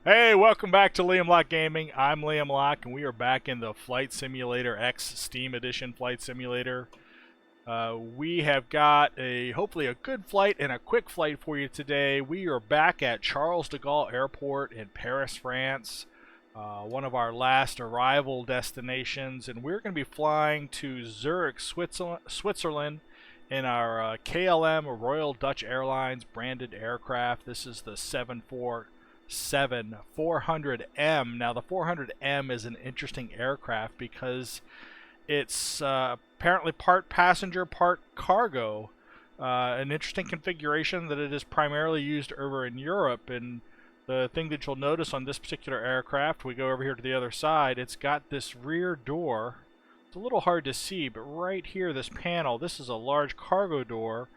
Hey, welcome back to Liam Lock Gaming. I'm Liam Lock, and we are back in the Flight Simulator X Steam Edition Flight Simulator. We have got hopefully a good flight and a quick flight for you today. We are back at Charles de Gaulle Airport in Paris, France, one of our last arrival destinations, and we're going to be flying to Zurich, Switzerland in our KLM Royal Dutch Airlines branded aircraft. This is the 747-400M. Now, the 400M is an interesting aircraft because it's apparently part passenger, part cargo. An interesting configuration that it is primarily used over in Europe. And the thing that you'll notice on this particular aircraft, we go over here to the other side, it's got this rear door. It's a little hard to see, but right here, this panel, this is a large cargo door.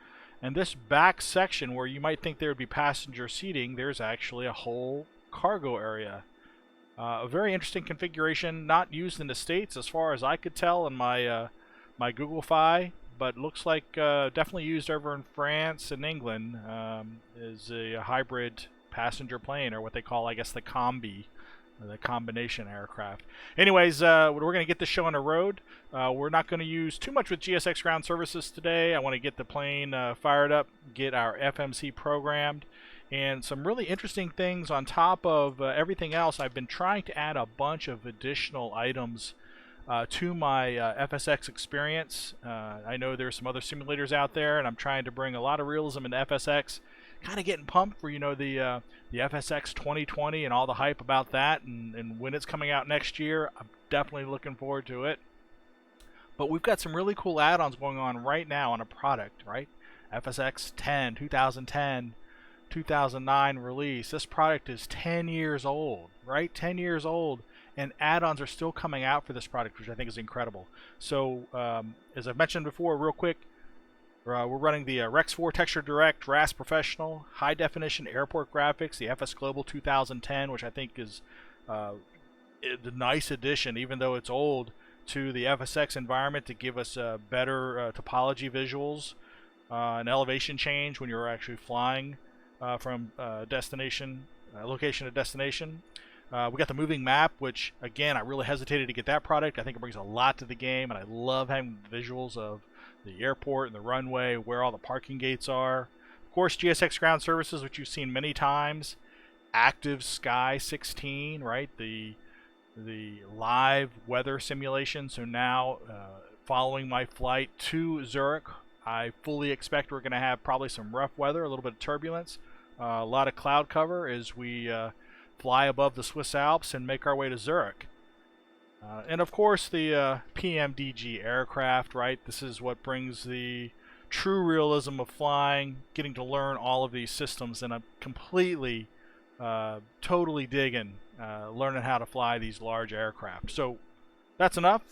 And this back section where you might think there would be passenger seating, there's actually a whole cargo area. A very interesting configuration, not used in the States as far as I could tell in my my Google Fi, but looks like definitely used over in France and England is a hybrid passenger plane, or what they call, I guess, the combi. The combination aircraft. Anyways, we're going to get this show on the road. We're not going to use too much with GSX ground services today. I want to get the plane fired up, get our FMC programmed, and some really interesting things on top of everything else. I've been trying to add a bunch of additional items to my FSX experience. I know there's some other simulators out there, and I'm trying to bring a lot of realism into FSX. Kind of getting pumped for, the FSX 2020 and all the hype about that, and when it's coming out next year. I'm definitely looking forward to it. But we've got some really cool add-ons going on right now on a product, right? FSX 10, 2010, 2009 release. This product is 10 years old, right? 10 years old, and add-ons are still coming out for this product, which I think is incredible. So, as I've mentioned before, real quick, we're running the Rex 4 Texture Direct RAS Professional High Definition Airport Graphics, the FS Global 2010, which I think is a nice addition, even though it's old, to the FSX environment to give us better topology visuals, an elevation change when you're actually flying from location to destination. We got the moving map, which, again, I really hesitated to get that product. I think it brings a lot to the game, and I love having visuals of the airport and the runway, where all the parking gates are. Of course, GSX ground services, which you've seen many times. Active Sky 16, right? The live weather simulation. So now, following my flight to Zurich, I fully expect we're going to have probably some rough weather, a little bit of turbulence, a lot of cloud cover as we fly above the Swiss Alps and make our way to Zurich. And of course, the PMDG aircraft, right? This is what brings the true realism of flying, getting to learn all of these systems, and I'm completely, totally digging learning how to fly these large aircraft. So that's enough.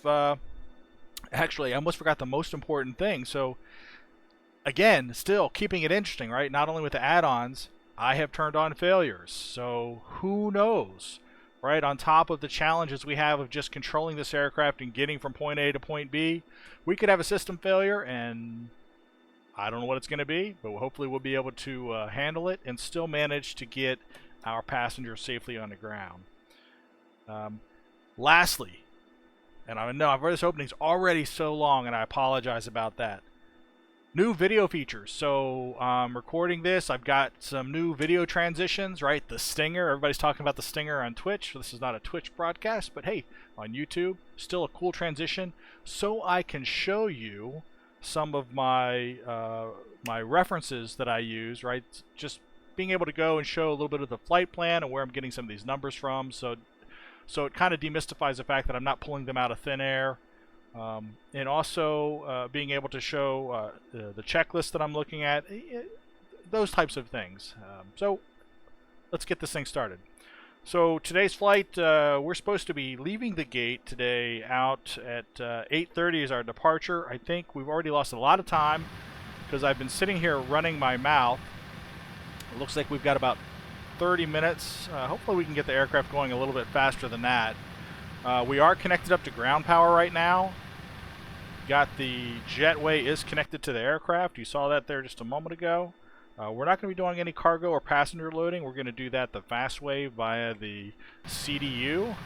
Actually, I almost forgot the most important thing. So again, still keeping it interesting, right? Not only with the add-ons, I have turned on failures. So who knows? Right, on top of the challenges we have of just controlling this aircraft and getting from point A to point B, we could have a system failure, and I don't know what it's going to be, but hopefully we'll be able to handle it and still manage to get our passengers safely on the ground. Lastly, and I know I've read this opening's already so long, and I apologize about that. New video features. So I'm recording this. I've got some new video transitions, right? The Stinger. Everybody's talking about the Stinger on Twitch. This is not a Twitch broadcast, but hey, on YouTube, still a cool transition. So I can show you some of my my references that I use, right? Just being able to go and show a little bit of the flight plan and where I'm getting some of these numbers from. So it kind of demystifies the fact that I'm not pulling them out of thin air. And also being able to show the checklist that I'm looking at, those types of things. So let's get this thing started. So today's flight, we're supposed to be leaving the gate today out at 8:30 is our departure. I think we've already lost a lot of time because I've been sitting here running my mouth. It looks like we've got about 30 minutes. Hopefully we can get the aircraft going a little bit faster than that. We are connected up to ground power right now. Got the jetway is connected to the aircraft. You saw that there just a moment ago. We're not going to be doing any cargo or passenger loading. We're going to do that the fast way via the CDU.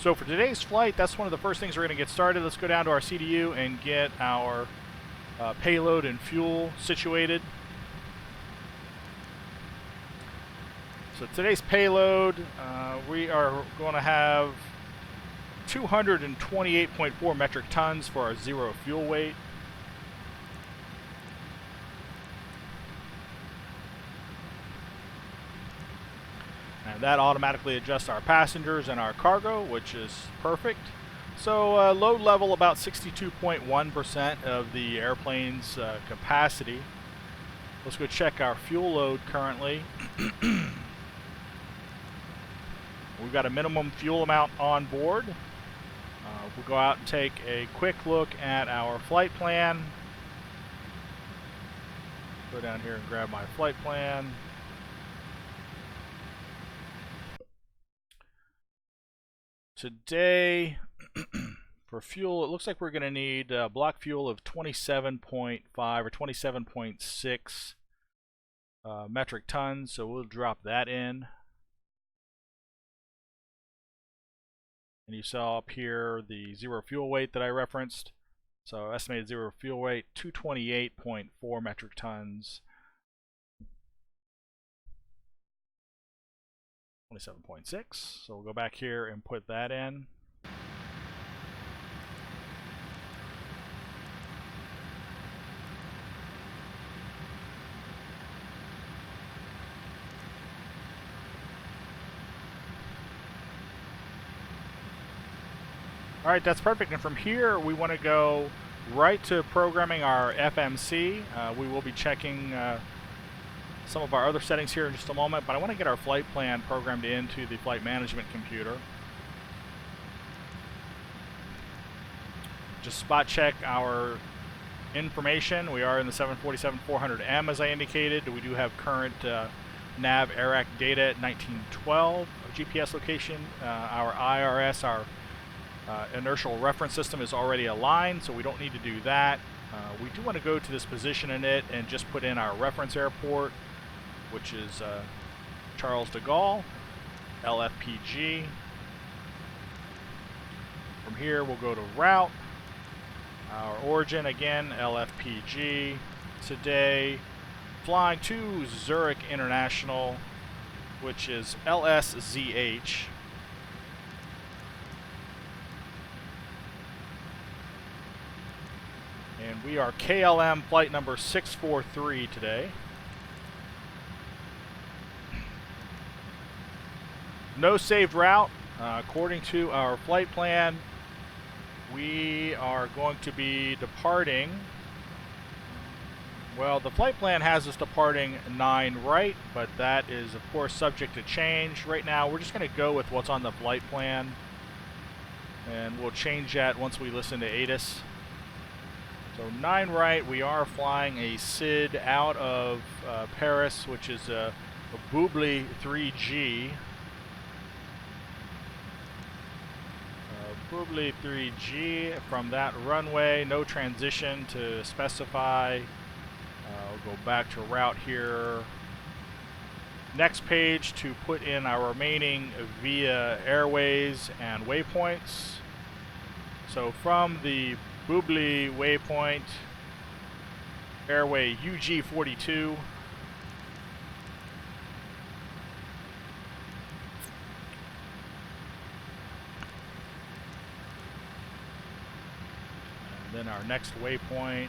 So for today's flight, that's one of the first things we're going to get started. Let's go down to our CDU and get our payload and fuel situated. So today's payload, we are going to have 228.4 metric tons for our zero fuel weight. And that automatically adjusts our passengers and our cargo, which is perfect. So load level about 62.1% of the airplane's capacity. Let's go check our fuel load currently. We've got a minimum fuel amount on board. We'll go out and take a quick look at our flight plan. Go down here and grab my flight plan. Today, for fuel, it looks like we're going to need block fuel of 27.5 or 27.6 metric tons, so we'll drop that in. And you saw up here the zero fuel weight that I referenced. So estimated zero fuel weight, 228.4 metric tons. 27.6. So we'll go back here and put that in. All right, that's perfect. And from here, we want to go right to programming our FMC. We will be checking some of our other settings here in just a moment, but I want to get our flight plan programmed into the flight management computer. Just spot check our information. We are in the 747-400M, as I indicated. We do have current nav AIRAC data at 1912 GPS location. Our IRS, our inertial reference system, is already aligned, so we don't need to do that. We do want to go to this position in it and just put in our reference airport, which is Charles de Gaulle, LFPG. From here, we'll go to route. Our origin, again, LFPG. Today, flying to Zurich International, which is LSZH. And we are KLM flight number 643 today. No saved route. According to our flight plan, we are going to be departing. Well, the flight plan has us departing 9 right, but that is, of course, subject to change. Right now, we're just going to go with what's on the flight plan, and we'll change that once we listen to ATIS. So 9 right, we are flying a SID out of Paris, which is a Boeing 3G. Boeing 3G from that runway, no transition to specify. We'll go back to route here. Next page to put in our remaining via airways and waypoints. So from the Boeing waypoint, airway UG42. And then our next waypoint,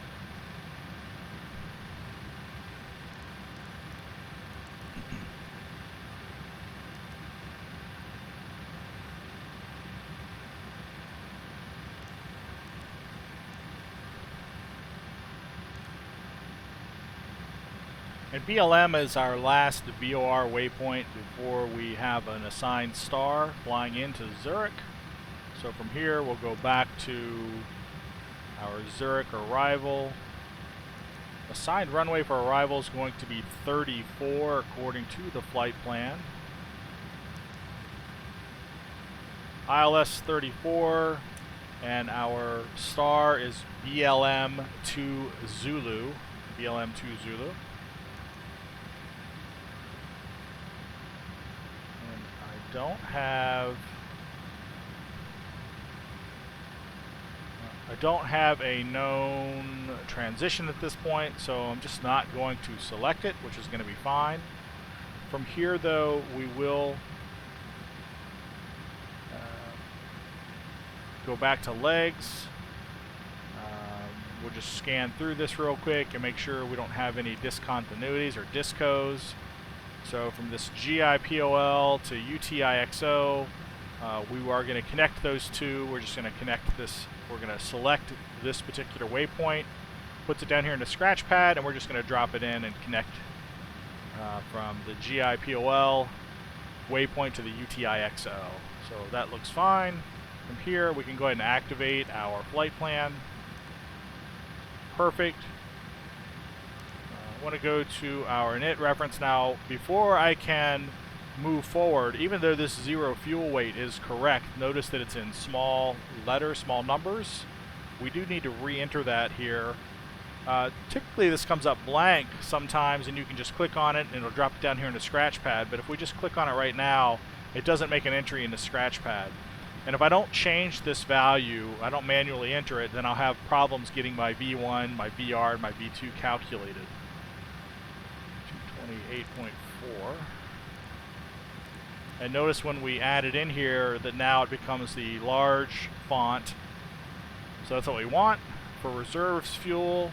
and BLM is our last VOR waypoint before we have an assigned star flying into Zurich. So from here we'll go back to our Zurich arrival. Assigned runway for arrival is going to be 34 according to the flight plan. ILS 34, and our star is BLM 2 Zulu. BLM 2 Zulu. don't have a known transition at this point, so I'm just not going to select it, which is going to be fine. From here, though, we will go back to legs. We'll just scan through this real quick and make sure we don't have any discontinuities or discos. So from this GIPOL to UTIXO, we are going to connect those two. We're just going to connect this. We're going to select this particular waypoint, puts it down here in the scratch pad, and we're just going to drop it in and connect from the GIPOL waypoint to the UTIXO. So that looks fine. From here, we can go ahead and activate our flight plan. Perfect. I want to go to our init reference now. Before I can move forward, even though this 0 fuel weight is correct, notice that it's in small letters, small numbers. We do need to re-enter that here. Typically this comes up blank sometimes, and you can just click on it and it'll drop it down here in the scratch pad, but if we just click on it right now, it doesn't make an entry in the scratch pad. And if I don't change this value, I don't manually enter it, then I'll have problems getting my V1, my VR, and my V2 calculated. 228.4. And notice when we add it in here that now it becomes the large font. So that's what we want. For reserves fuel,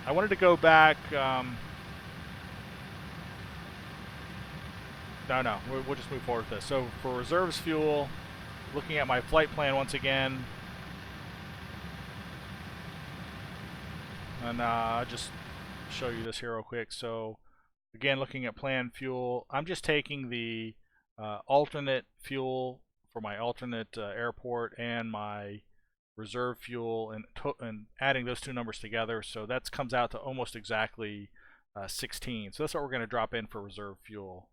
I wanted to go back. No, we'll just move forward with this. So for reserves fuel, looking at my flight plan once again, and I'll just show you this here real quick. So again, looking at plan fuel, I'm just taking the alternate fuel for my alternate airport and my reserve fuel and adding those two numbers together. So that comes out to almost exactly 16. So that's what we're going to drop in for reserve fuel.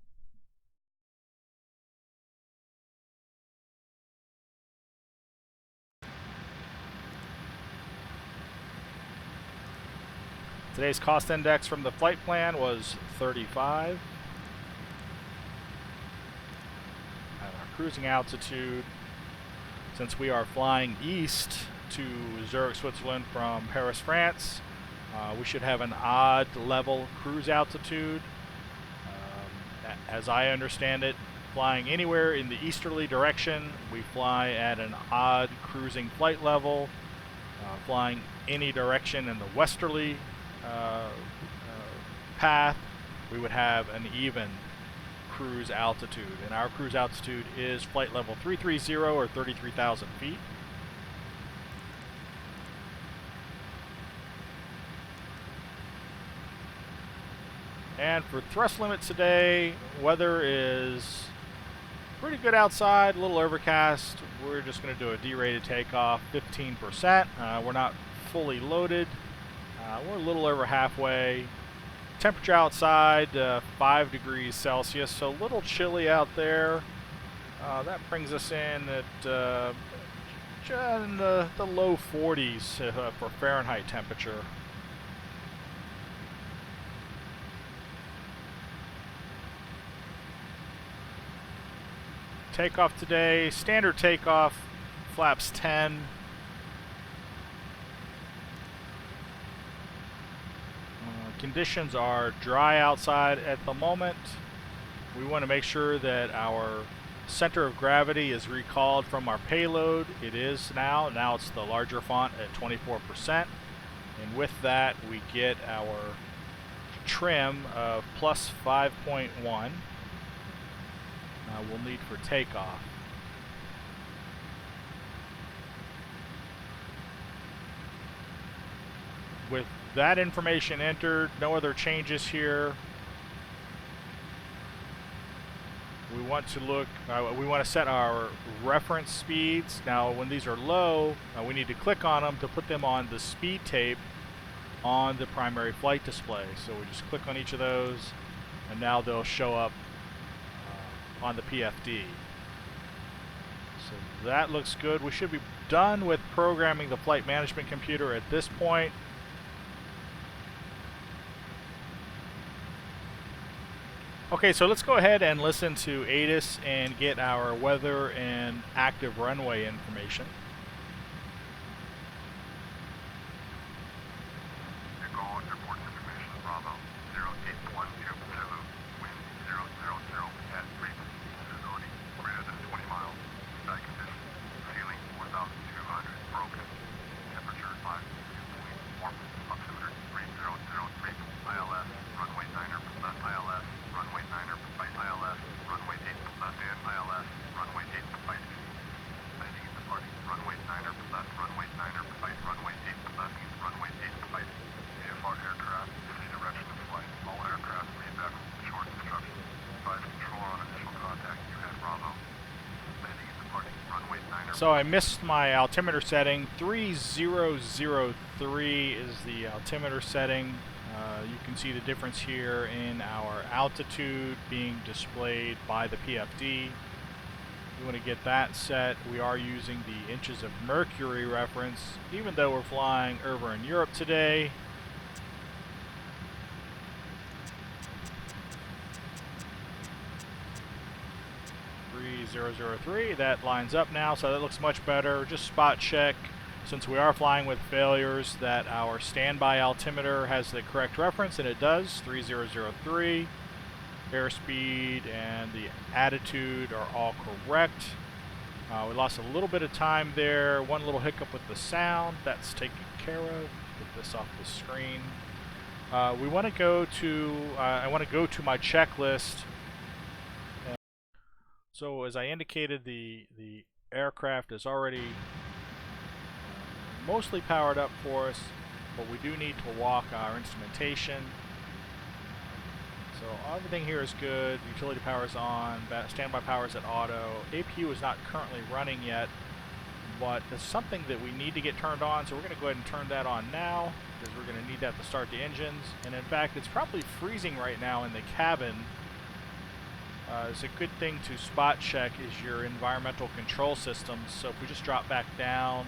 Today's cost index from the flight plan was 35. And our cruising altitude, since we are flying east to Zurich, Switzerland from Paris, France, we should have an odd level cruise altitude. As I understand it, flying anywhere in the easterly direction, we fly at an odd cruising flight level. Flying any direction in the westerly path, we would have an even cruise altitude, and our cruise altitude is flight level 330 or 33,000 feet. And for thrust limits today, weather is pretty good outside, a little overcast. We're just going to do a derated takeoff, 15%. We're not fully loaded. We're a little over halfway. Temperature outside, 5 degrees Celsius, so a little chilly out there. That brings us in at in the low 40s for Fahrenheit temperature. Takeoff today, standard takeoff, flaps 10. Conditions are dry outside at the moment. We want to make sure that our center of gravity is recalled from our payload. It is now. Now it's the larger font at 24%. And with that, we get our trim of plus 5.1. We'll need for takeoff. With that information entered, no other changes here. We want to look, we want to set our reference speeds. Now when these are low, we need to click on them to put them on the speed tape on the primary flight display. So we just click on each of those, and now they'll show up on the PFD. So that looks good. We should be done with programming the flight management computer at this point. Okay, so let's go ahead and listen to ATIS and get our weather and active runway information. Gaulle airport information, Bravo 08120, wind 000 at frequency, visibility greater than 20 miles, sky conditions, ceiling 4,200, broken, temperature 5, warm, altimeter 3003, ILS, runway 9er, ILS, runway 9er, ILS, runway 8, and ILS, runway 8, landing and departing, runway 9er, runway 9er, runway 8, runway 8, AFR aircraft, city direction of flight, all aircraft lead back from short instructions, advise controller on initial contact, you had Bravo, landing and departing, runway 9er. So I missed my altimeter setting. 3003 is the altimeter setting. You can see the difference here in our altitude being displayed by the PFD. We want to get that set. We are using the inches of mercury reference, even though we're flying over in Europe today. That lines up now, so that looks much better. Just spot check, since we are flying with failures, that our standby altimeter has the correct reference, and it does. 3003. Airspeed and the attitude are all correct. We lost a little bit of time there. One little hiccup with the sound. That's taken care of. Get this off the screen. We want to go to. I want to go to my checklist. So as I indicated, the aircraft is already mostly powered up for us, but we do need to walk our instrumentation. So everything here is good. Utility power is on. Standby power is at auto. APU is not currently running yet, but it's something that we need to get turned on, so we're going to go ahead and turn that on now, because we're going to need that to start the engines. And in fact, it's probably freezing right now in the cabin. It's a good thing to spot check is your environmental control systems. So if we just drop back down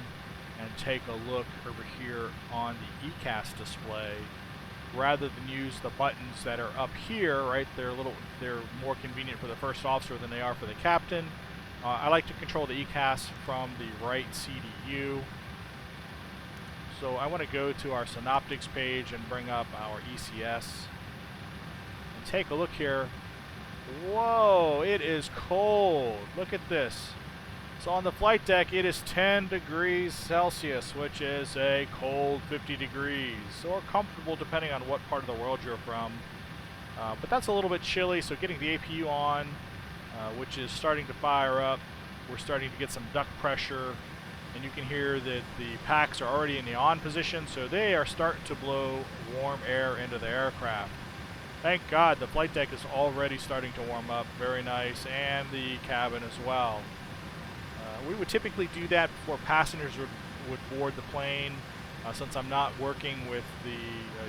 and take a look over here on the ECAS display, rather than use the buttons that are up here, right? They're more convenient for the first officer than they are for the captain. I like to control the ECAS from the right CDU. So I want to go to our synoptics page and bring up our ECS and take a look here. Whoa, it is cold. Look at this. So on the flight deck, it is 10 degrees Celsius, which is a cold 50 degrees, or comfortable depending on what part of the world you're from. But that's a little bit chilly, so getting the APU on, which is starting to fire up. We're starting to get some duct pressure, and you can hear that the packs are already in the on position, so they are starting to blow warm air into the aircraft. Thank God the flight deck is already starting to warm up. Very nice, and the cabin as well. We would typically do that before passengers would board the plane. Since I'm not working with the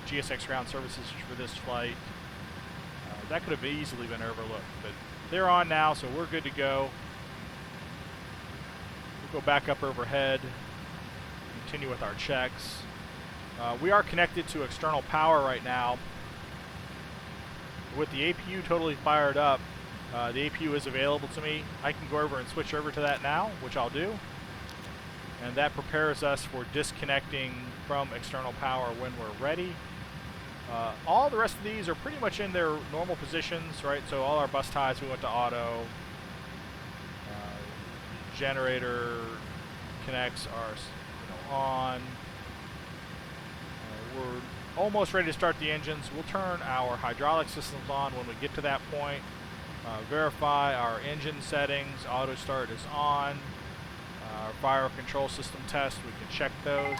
GSX ground services for this flight, that could have easily been overlooked. But they're on now, so we're good to go. We'll go back up overhead, continue with our checks. We are connected to external power right now. With the APU totally fired up, the APU is available to me. I can go over and switch over to that now, which I'll do. And that prepares us for disconnecting from external power when we're ready. All the rest of these are pretty much in their normal positions, right? So all our bus ties, we went to auto. Generator connects are on. We're almost ready to start the engines. We'll turn our hydraulic systems on when we get to that point. Verify our engine settings. Auto start is on. Our fire control system test, we can check those.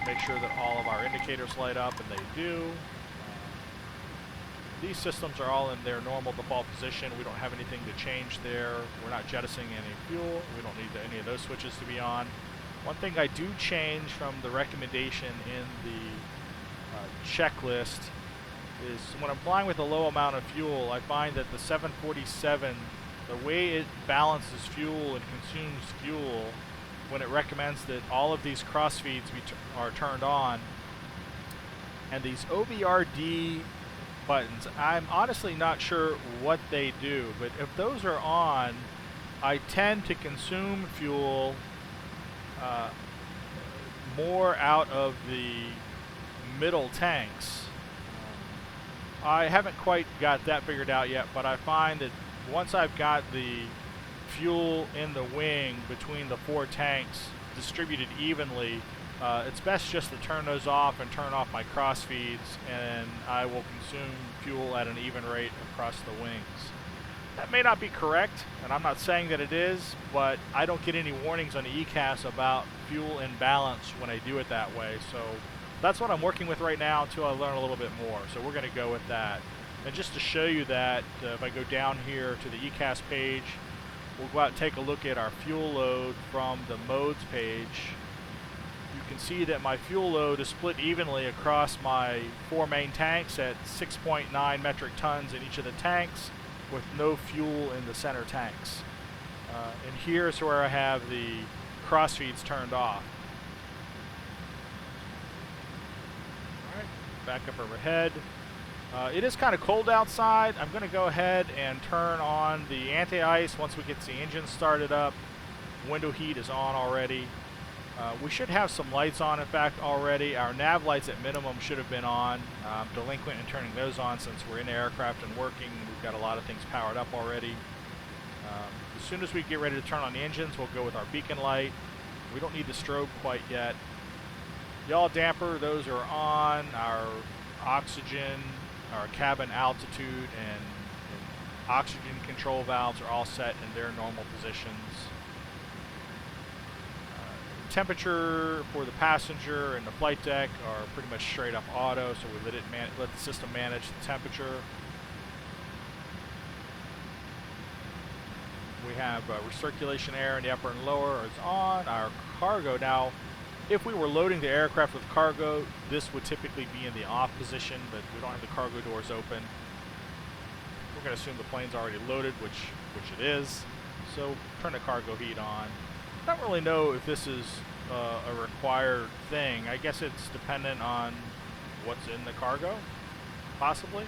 Make sure that all of our indicators light up, and they do. These systems are all in their normal default position. We don't have anything to change there. We're not jettisoning any fuel. We don't need any of those switches to be on. One thing I do change from the recommendation in the checklist is when I'm flying with a low amount of fuel, I find that the 747, the way it balances fuel and consumes fuel, when it recommends that all of these crossfeeds are turned on, and these OBRD buttons. I'm honestly not sure what they do, but if those are on, I tend to consume fuel more out of the middle tanks. I haven't quite got that figured out yet, but I find that once I've got the fuel in the wing between the 4 tanks distributed evenly, it's best just to turn those off and turn off my cross feeds, and I will consume fuel at an even rate across the wings. That may not be correct, and I'm not saying that it is, but I don't get any warnings on the ECAS about fuel imbalance when I do it that way. So that's what I'm working with right now until I learn a little bit more. So we're going to go with that. And just to show you that, if I go down here to the ECAS page, we'll go out and take a look at our fuel load from the modes page. You can see that my fuel load is split evenly across my 4 main tanks at 6.9 metric tons in each of the tanks, with no fuel in the center tanks. And here's where I have the cross feeds turned off. Alright, back up overhead. It is kind of cold outside. I'm going to go ahead and turn on the anti-ice once we get the engine started up. Window heat is on already. We should have some lights on, in fact, already. Our nav lights at minimum should have been on. Delinquent in turning those on since we're in the aircraft and working. We've got a lot of things powered up already. As soon as we get ready to turn on the engines, we'll go with our beacon light. We don't need the strobe quite yet. Yaw damper, those are on. Our oxygen, our cabin altitude, and oxygen control valves are all set in their normal positions. Temperature for the passenger and the flight deck are pretty much straight up auto, so we let the system manage the temperature. We have recirculation air in the upper and lower is on. Our cargo now, if we were loading the aircraft with cargo, this would typically be in the off position, but we don't have the cargo doors open. We're going to assume the plane's already loaded, which it is. So turn the cargo heat on. I don't really know if this is a required thing. I guess it's dependent on what's in the cargo, possibly.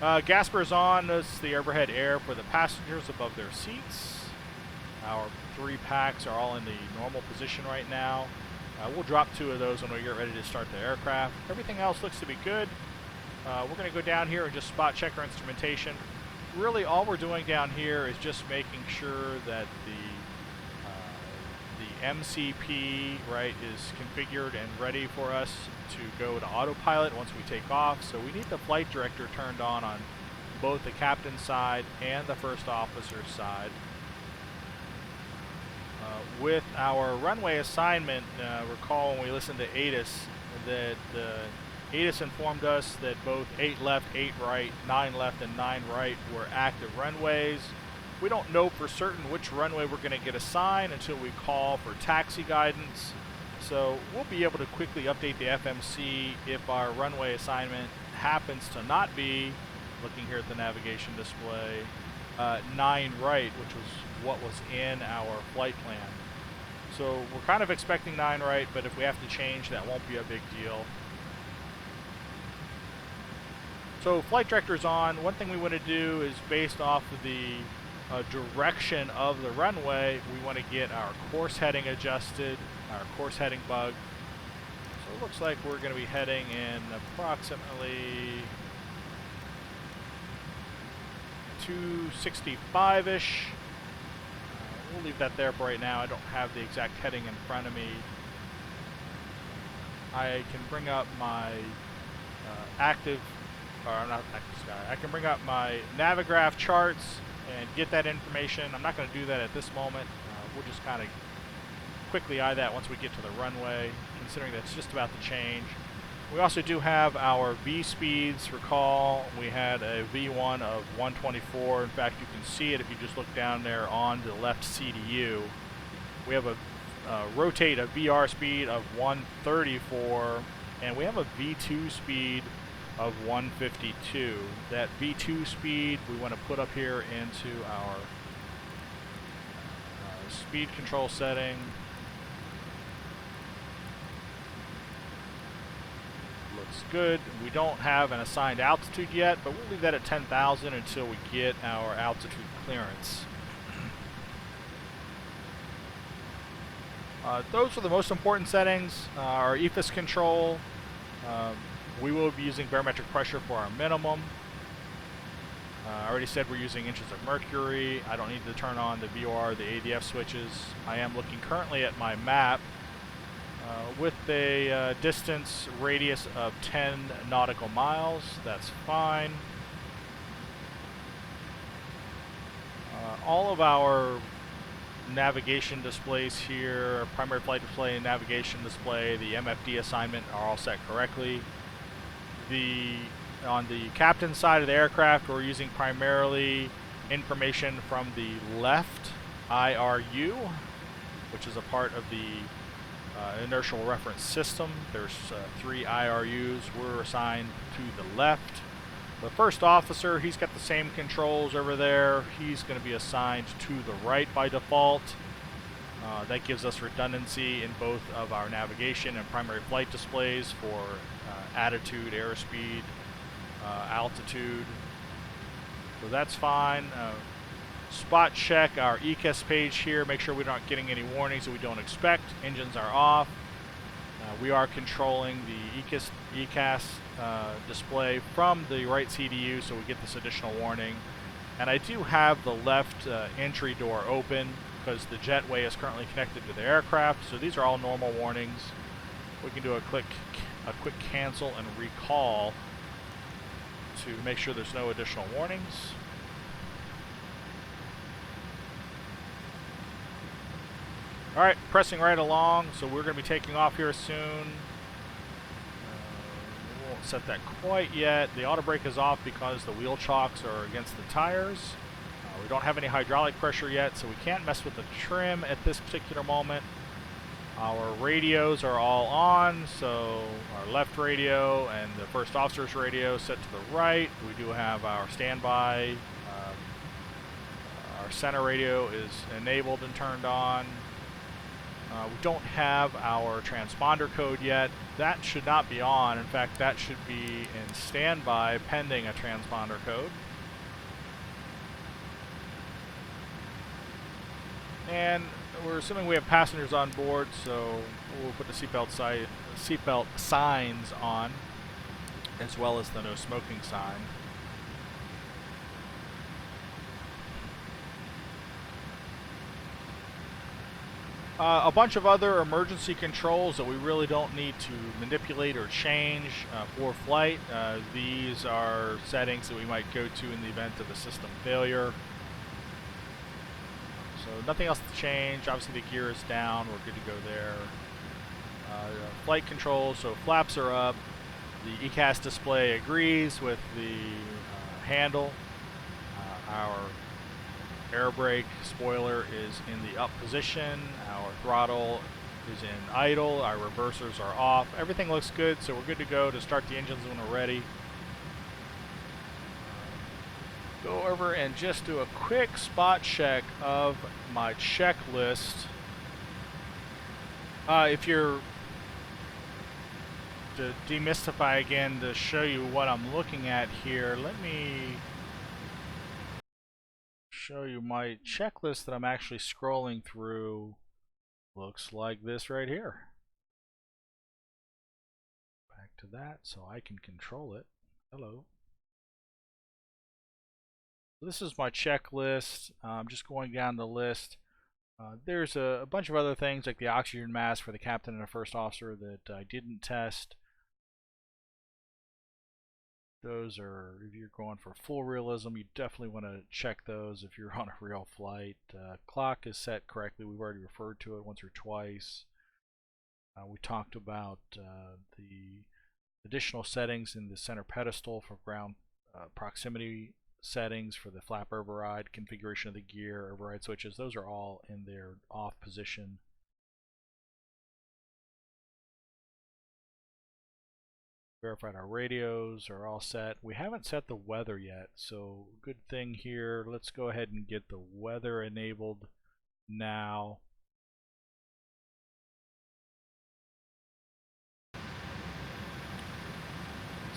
Gasper's on. That's the overhead air for the passengers above their seats. Our 3 packs are all in the normal position right now. We'll drop 2 of those when we get ready to start the aircraft. Everything else looks to be good. We're going to go down here and just spot check our instrumentation. Really, all we're doing down here is just making sure that the MCP, right, is configured and ready for us to go to autopilot once we take off. So we need the flight director turned on both the captain's side and the first officer's side. With our runway assignment, recall when we listened to ATIS that ATIS informed us that both 8 left, 8 right, 9 left, and 9 right were active runways. We don't know for certain which runway we're going to get assigned until we call for taxi guidance. So we'll be able to quickly update the FMC if our runway assignment happens to not be, looking here at the navigation display, 9 right, which was what was in our flight plan. So we're kind of expecting 9 right, but if we have to change, that won't be a big deal. So flight director's on. One thing we want to do is, based off of the direction of the runway, we want to get our course heading adjusted, our course heading bug. So it looks like we're going to be heading in approximately 265-ish. We'll leave that there for right now. I don't have the exact heading in front of me. I can bring up my I can bring up my Navigraph charts and get that information. I'm not going to do that at this moment. We'll just kind of quickly eye that once we get to the runway, considering that's just about to change. We also do have our V speeds. Recall we had a V1 of 124. In fact, you can see it if you just look down there on the left CDU. We have a rotate a VR speed of 134, and we have a V2 speed of 152. That V2 speed we want to put up here into our speed control setting. Load looks good. We don't have an assigned altitude yet, but we'll leave that at 10,000 until we get our altitude clearance. Those are the most important settings. Our EFIS control, we will be using barometric pressure for our minimum. I already said we're using inches of mercury. I don't need to turn on the VOR, the ADF switches. I am looking currently at my map with a distance radius of 10 nautical miles. That's fine. All of our navigation displays here, primary flight display and navigation display, the MFD assignment are all set correctly. On the captain's side of the aircraft, we're using primarily information from the left IRU, which is a part of the inertial reference system. There's 3 IRUs. We're assigned to the left. The first officer, he's got the same controls over there. He's going to be assigned to the right by default. That gives us redundancy in both of our navigation and primary flight displays for attitude, airspeed, altitude. So that's fine. Spot check our ECAS page here. Make sure we're not getting any warnings that we don't expect. Engines are off. We are controlling the ECAS display from the right CDU, so we get this additional warning. And I do have the left entry door open because the jetway is currently connected to the aircraft. So these are all normal warnings. We can do a quick cancel and recall to make sure there's no additional warnings. Alright, pressing right along, so we're going to be taking off here soon. We won't set that quite yet. The auto brake is off because the wheel chocks are against the tires. We don't have any hydraulic pressure yet, so we can't mess with the trim at this particular moment. Our radios are all on, so our left radio and the first officer's radio set to the right. We do have our standby. Our center radio is enabled and turned on. We don't have our transponder code yet. That should not be on. In fact, that should be in standby pending a transponder code. And we're assuming we have passengers on board, so we'll put the seatbelt signs on, as well as the no smoking sign. A bunch of other emergency controls that we really don't need to manipulate or change for flight. These are settings that we might go to in the event of a system failure. So nothing else to change. Obviously the gear is down. We're good to go there. Flight controls, so flaps are up. The ECAS display agrees with the handle. Our air brake spoiler is in the up position. Our throttle is in idle. Our reversers are off. Everything looks good, so we're good to go to start the engines when we're ready. Go over and just do a quick spot check of my checklist. If you're to demystify again to show you what I'm looking at here, let me show you my checklist that I'm actually scrolling through. Looks like this right here. Back to that so I can control it. Hello. This is my checklist. I'm just going down the list. There's a bunch of other things like the oxygen mask for the captain and the first officer that I didn't test. Those are, if you're going for full realism, you definitely want to check those if you're on a real flight. Clock is set correctly. We've already referred to it once or twice. We talked about the additional settings in the center pedestal for ground proximity settings for the flap override, configuration of the gear, override switches. Those are all in their off position. Verified our radios are all set. We haven't set the weather yet, so good thing here. Let's go ahead and get the weather enabled now.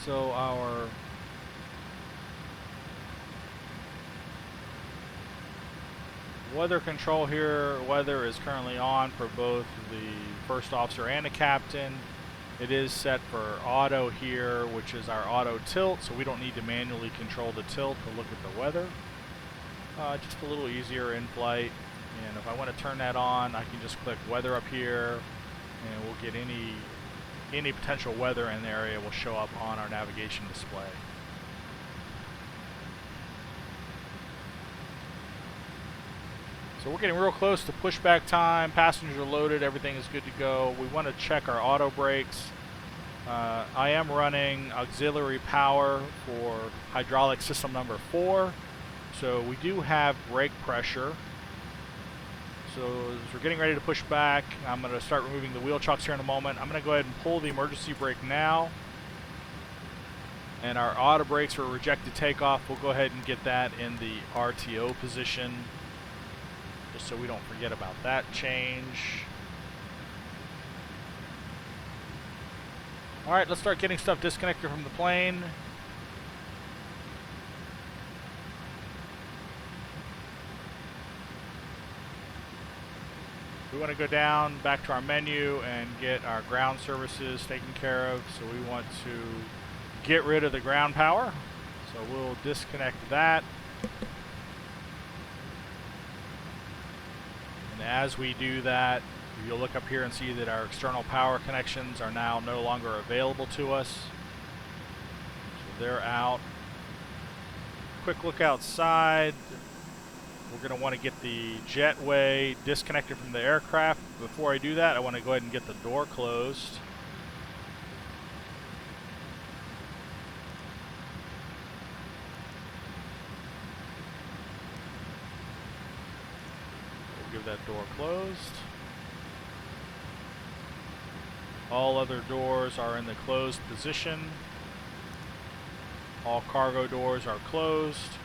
So our weather control here, weather is currently on for both the first officer and the captain. It is set for auto here, which is our auto tilt, so we don't need to manually control the tilt to look at the weather. Just a little easier in flight. And if I want to turn that on, I can just click weather up here, and we'll get any potential weather in the area will show up on our navigation display. So we're getting real close to pushback time. Passengers are loaded. Everything is good to go. We want to check our auto brakes. I am running auxiliary power for hydraulic system number 4. So we do have brake pressure. So as we're getting ready to push back, I'm going to start removing the wheel chocks here in a moment. I'm going to go ahead and pull the emergency brake now. And our auto brakes for rejected takeoff, we'll go ahead and get that in the RTO position, just so we don't forget about that change. Alright, let's start getting stuff disconnected from the plane. We want to go down back to our menu and get our ground services taken care of. So we want to get rid of the ground power. So we'll disconnect that. And as we do that, you'll look up here and see that our external power connections are now no longer available to us. So they're out. Quick look outside. We're going to want to get the jetway disconnected from the aircraft. Before I do that, I want to go ahead and get the door closed. We'll give that door closed. All other doors are in the closed position. All cargo doors are closed.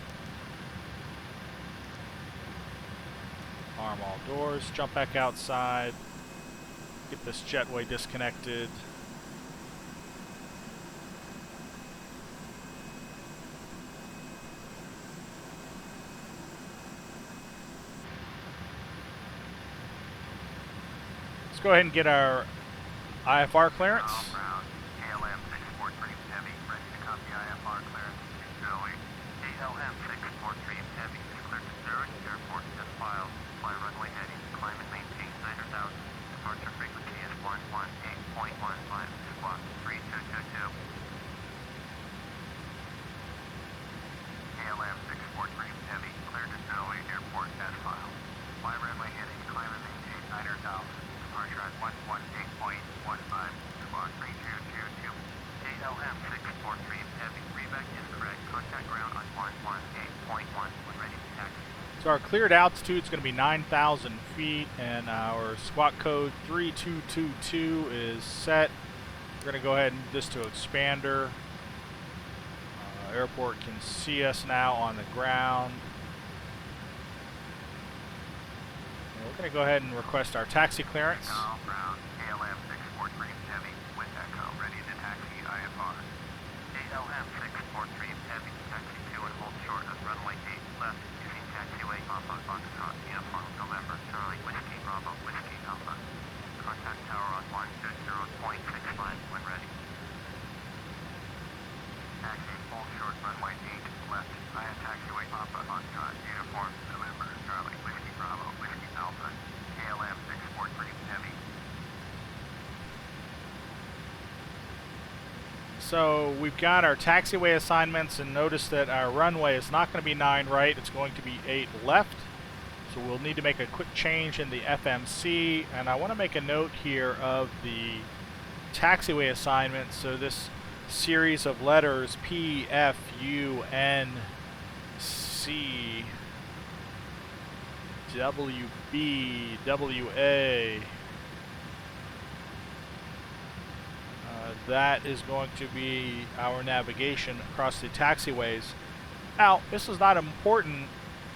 Arm all doors, jump back outside, get this jetway disconnected. Let's go ahead and get our IFR clearance. KLM 643 Heavy, ready to copy IFR clearance to Gaulle. KLM 643 Heavy is cleared to Zurich Airport as filed. Fly runway heading, climb and maintain 9,000. Departure frequency is 118.15, squawk 3222. KLM 643 Heavy, cleared to Gaulle Airport as filed. Fly runway heading, climb and maintain 9,000. Departure at 118.15, squawk 3222. KLM 643 Heavy, reback is correct. Contact ground on 118.1 when ready to taxi. So our cleared altitude is going to be 9,000 feet, and our squawk code 3222 is set. We're going to go ahead and move this to expander. Airport can see us now on the ground. And we're going to go ahead and request our taxi clearance. Ground, KLM 643 Heavy with Echo, ready to taxi IFR. KLM 643 Heavy, taxi 2 and hold short of runway 8 left. Taxiway Alpha Foxtrot, Uniform November, Charlie, Whiskey, Bravo, Whiskey, Alpha. Contact tower on 120.65 when ready. Taxi full short runway 8 left. I have taxiway Alpha Foxtrot, Uniform November, Charlie, Whiskey, Bravo, Whiskey, Alpha. KLM 643 Heavy. So we've got our taxiway assignments, and notice that our runway is not going to be 9 right, it's going to be 8 left. So we'll need to make a quick change in the FMC, and I want to make a note here of the taxiway assignment. So this series of letters P, F, U, N, C, W, B, W, A. That is going to be our navigation across the taxiways. Now, this is not important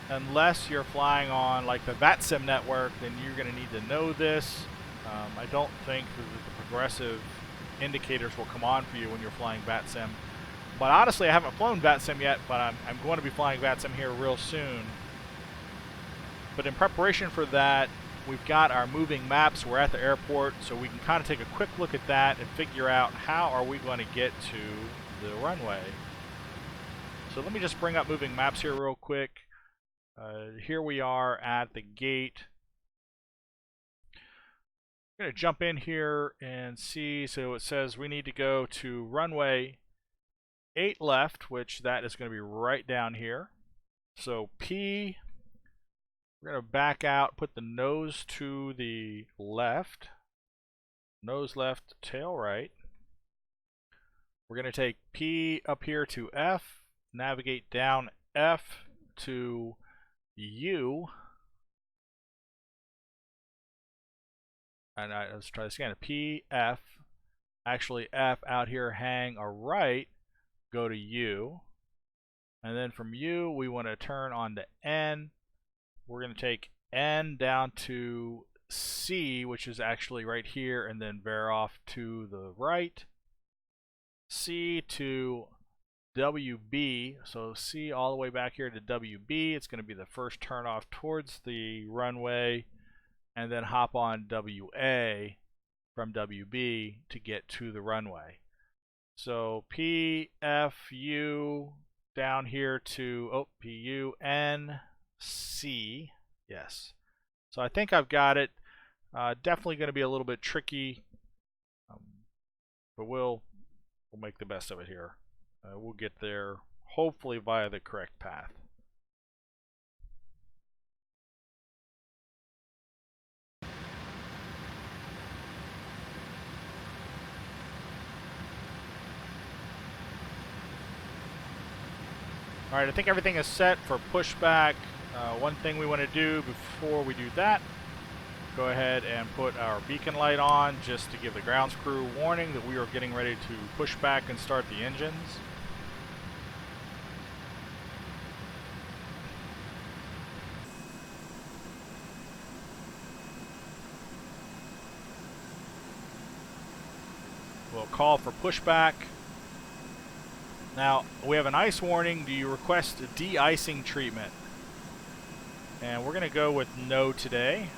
unless you're flying on like the VATSIM network, then you're going to need to know this. I don't think that the progressive indicators will come on for you when you're flying VATSIM. But honestly, I haven't flown VATSIM yet, but I'm going to be flying VATSIM here real soon. But in preparation for that, we've got our moving maps. We're at the airport, so we can kind of take a quick look at that and figure out how are we going to get to the runway. So let me just bring up moving maps here real quick. Here we are at the gate. I'm going to jump in here and see. So it says we need to go to runway 8 left, which that is going to be right down here. So P, we're going to back out, put the nose to the left. Nose left, tail right. We're going to take P up here to F, navigate down F to U. And let's try this again. P, F, actually F out here, hang a right, go to U. And then from U, we want to turn on to N. We're going to take N down to C, which is actually right here, and then veer off to the right. C to WB, so C all the way back here to WB. It's going to be the first turn off towards the runway, and then hop on WA from WB to get to the runway. So PFU down here to PUNC. Yes. So I think I've got it. Definitely going to be a little bit tricky, but we'll make the best of it here. We'll get there hopefully via the correct path. Alright, I think everything is set for pushback. One thing we want to do before we do that, go ahead and put our beacon light on just to give the grounds crew warning that we are getting ready to push back and start the engines. We'll call for pushback. Now, we have an ice warning. Do you request de-icing treatment? And we're going to go with no today.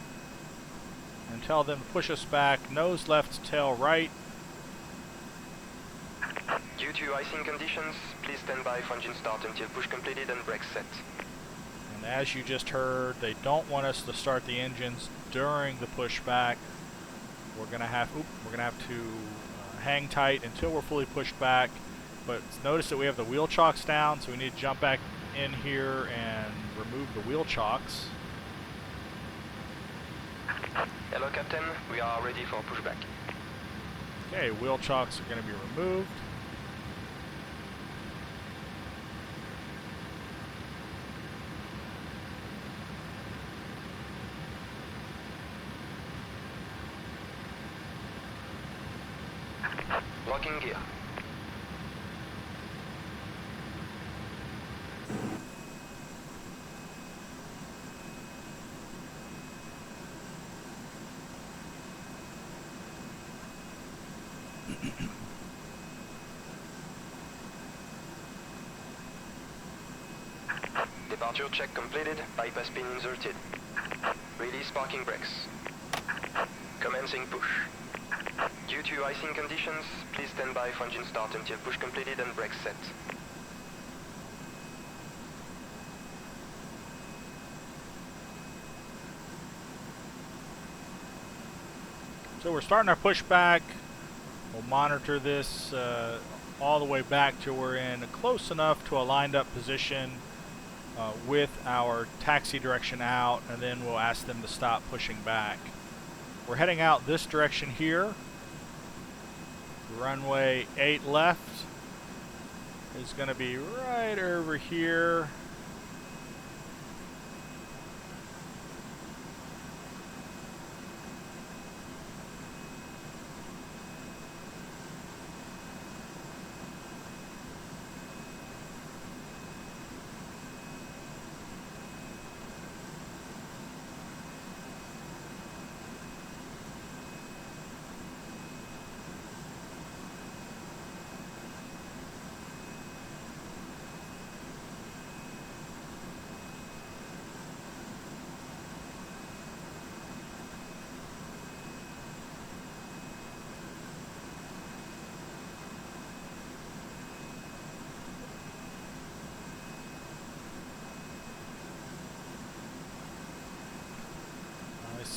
And tell them to push us back. Nose left, tail right. Due to icing conditions, please stand by for engine start until push completed and brakes set. And as you just heard, they don't want us to start the engines during the pushback. We're going to have to hang tight until we're fully pushed back. But notice that we have the wheel chocks down, so we need to jump back in here and remove the wheel chocks. Hello, Captain. We are ready for pushback. Okay, wheel chocks are going to be removed. Locking gear. Departure check completed, bypass pin inserted. Release parking brakes. Commencing push. Due to icing conditions, please stand by for engine start until push completed and brakes set. So we're starting our pushback. We'll monitor this all the way back till we're in close enough to a lined up position with our taxi direction out, and then we'll ask them to stop pushing back. We're heading out this direction here. Runway 8 left is going to be right over here.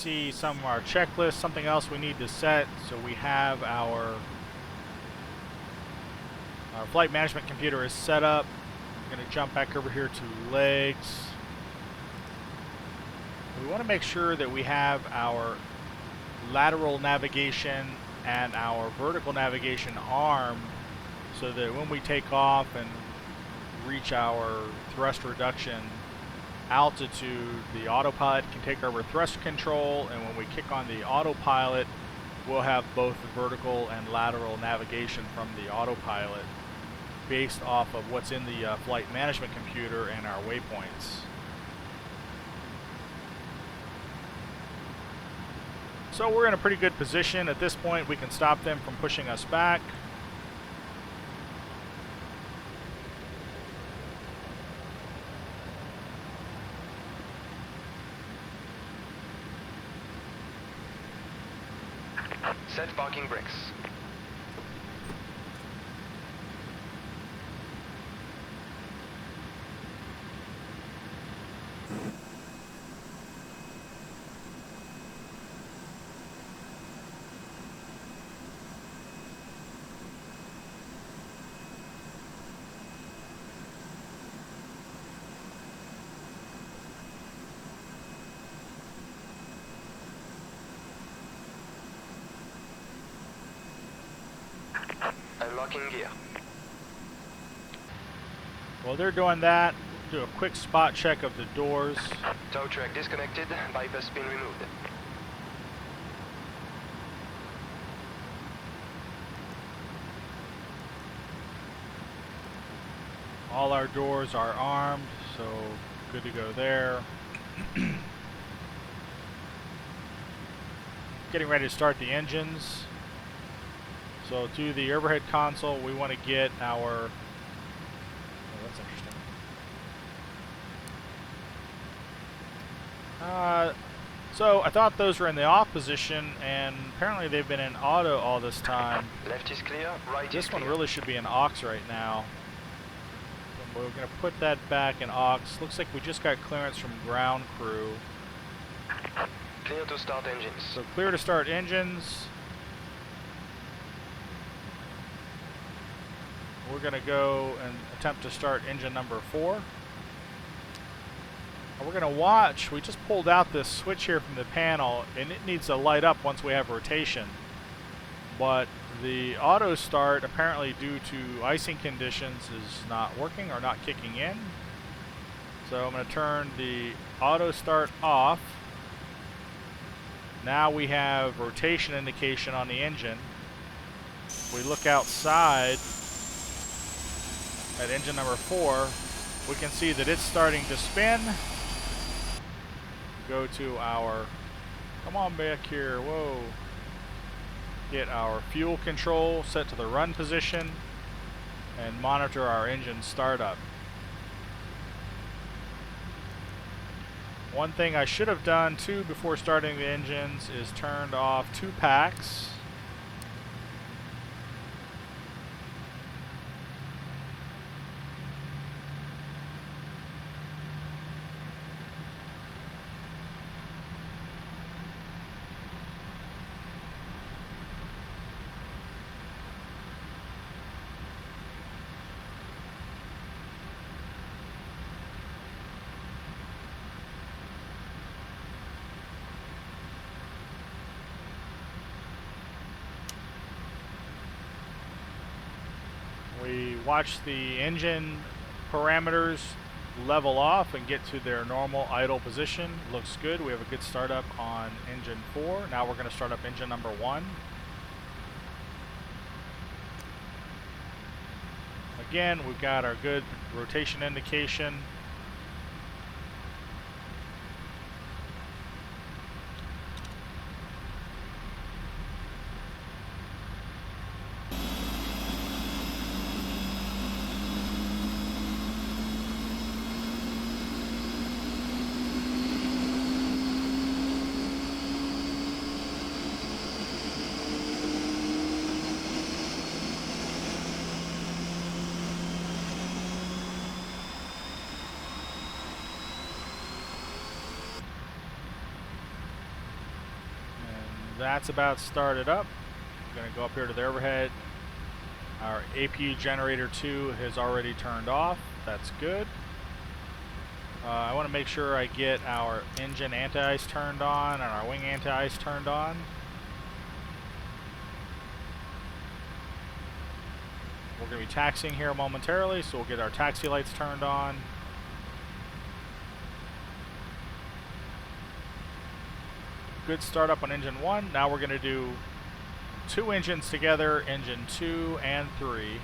see some of our checklists, something else we need to set. So we have our flight management computer is set up. I'm going to jump back over here to legs. We want to make sure that we have our lateral navigation and our vertical navigation armed so that when we take off and reach our thrust reduction altitude, the autopilot can take over thrust control, and when we kick on the autopilot, we'll have both the vertical and lateral navigation from the autopilot based off of what's in the flight management computer and our waypoints. So we're in a pretty good position. At this point, we can stop them from pushing us back. Set parking brakes. Unlocking gear. While they're doing that, do a quick spot check of the doors. Tow track disconnected, bypass pin removed. All our doors are armed, so good to go there. Getting ready to start the engines. So to the overhead console, we want to get our... Oh, that's interesting. So I thought those were in the off position, and apparently they've been in auto all this time. Left is clear, right is This one clear. really should be in aux right now. We're going to put that back in aux. Looks like we just got clearance from ground crew. Clear to start engines. So clear to start engines. We're going to go and attempt to start engine number 4. And we're going to watch. We just pulled out this switch here from the panel, and it needs to light up once we have rotation. But the auto start, apparently due to icing conditions, is not working or not kicking in. So I'm going to turn the auto start off. Now we have rotation indication on the engine. If we look outside at engine number 4, we can see that it's starting to spin. Go to our, come on back here, whoa. Get our fuel control set to the run position and monitor our engine startup. One thing I should have done too before starting the engines is turned off 2 packs. We watch the engine parameters level off and get to their normal idle position. Looks good. We have a good startup on engine 4. Now we're going to start up engine number 1. Again, we've got our good rotation indication. that's about started up. I'm going to go up here to the overhead. Our APU generator 2 has already turned off. That's good. I want to make sure I get our engine anti-ice turned on and our wing anti-ice turned on. We're going to be taxiing here momentarily, so we'll get our taxi lights turned on. Good startup on engine 1. Now we're going to do 2 engines together, engine 2 and 3.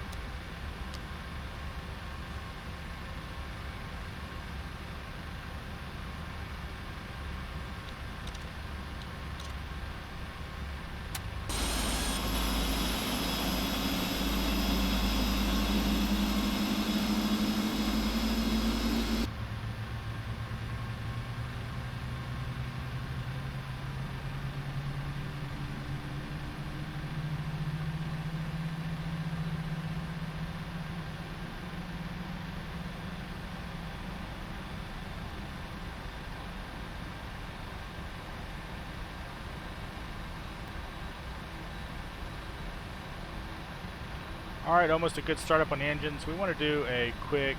Alright, almost a good startup on the engines. We want to do a quick